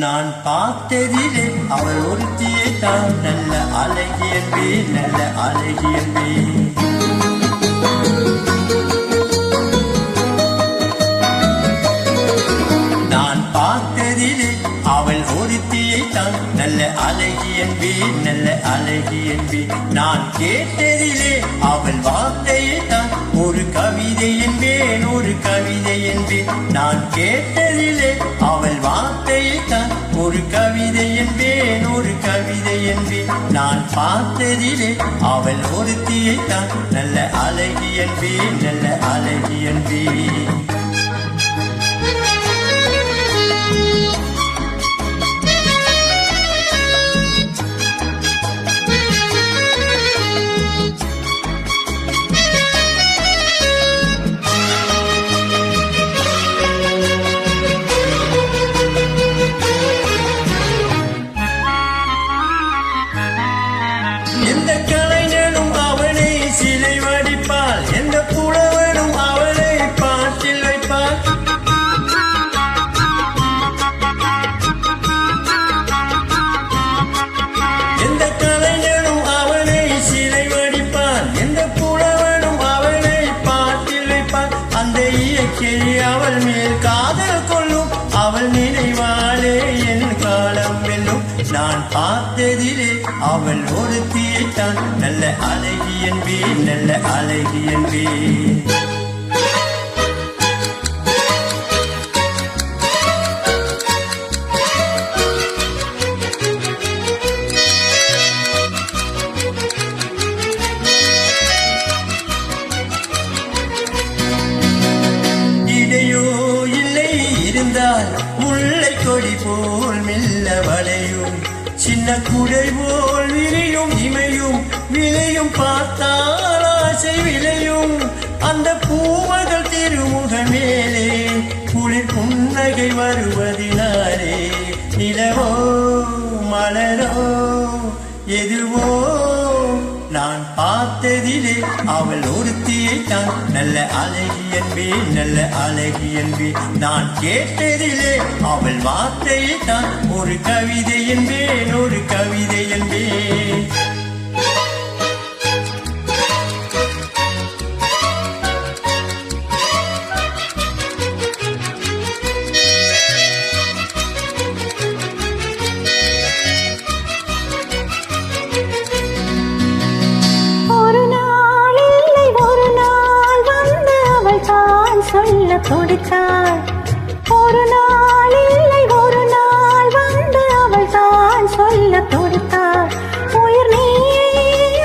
நான் பார்த்ததிலே அவள் ஒருத்தியை தான் நல்ல அழகியன்பே நல்ல அழகியன்பே நான் பார்த்ததிலே அவள் ஒருத்தியை தான் நல்ல அழகியன்பே நல்ல அழகியன்பே நான் கேட்டதிலே அவள் வார்த்தையை தான் ஒரு கவிதை என்பேன் ஒரு கவிதை என்பேன் நான் கேட்டதிலே அவள் வார்த்தையை தான் ஒரு கவிதை என்பேன் ஒரு கவிதை என்பேன் நான் பார்த்ததிலே அவள் ஒருத்தியை தான் நல்ல அழகியன்பே நல்ல அழகியன்பே எந்த கலைஞனும் அவனை சிலை வடிப்பாள் எந்த புலவனும் அவளை பாட்டில் வைப்பாள் எந்த கலைஞனும் அவனை சிலை வடிப்பாள் எந்த புலவனும் அவளை பாட்டில் வைப்பாள் அந்த இயற்கை அவள் மேல் காதல் கொள்ளும் அவள் நினைவாளே என் காலம் வெல்லும் நான் பார்த்ததிலே அவள் ஒருத்தியை தான் நல்ல அழகியன்பே நல்ல அழகியன்பே இடையோ இல்லை இருந்தால் முல்லை கொடி போல் மெல்ல வளையும் சின்ன குடை போல் விரியும் இமையும் விளையும் பார்த்தால் ஆசை விளையும் அந்த பூமகள் திருமுக மேலே குளிர் புன்னகை வருவதினாலே நிலவோ மலரோ எதுவோ நான் பார்த்ததிலே அவள் ஒருத்தியை தான் நல்ல அழகியன்பே நல்ல அழகியன்பே நான் கேட்டதிலே அவள் வார்த்தையை தான் ஒரு கவிதை என்பேன் ஒரு கவிதை என்பேன் சொல்ல கொடுத்தாள் ஒரு நாள் இல்லை ஒரு நாள் வந்து அவள் தான் சொல்ல கொடுத்தாள் உயிர் நீ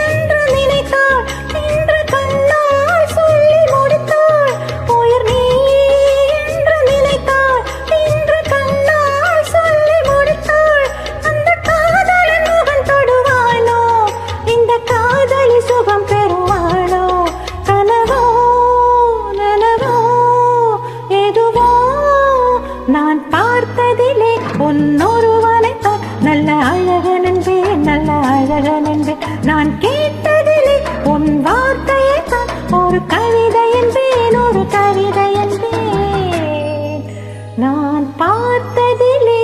என்று நினைத்தாள் இன்று கண்ணால் சொல்லி முடித்தாள் உயிர் நீ என்று நினைத்தாள் இன்று கண்ணால் சொல்லி முடித்தாள் அந்த காதலின் முகம் தொடுவாளோ இந்த காதலி சுகம் பெறுவாளோ கனவோ நான் பார்த்ததிலே உன்னொருவனைத்தான் நல்ல அழகன் என்பேன் நல்ல அழகன் என்பேன் நான் கேட்டதிலே உன் வார்த்தையைத்தான் ஒரு கவிதை என்பேன் ஒரு கவிதை என்பேன் நான் பார்த்ததிலே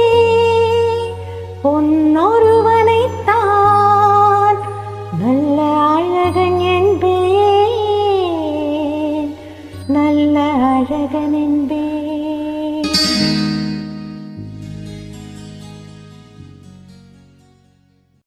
உன்னொருவனைத்தான் நல்ல அழகன் என்பேன் நல்ல அழகன் என்பேன்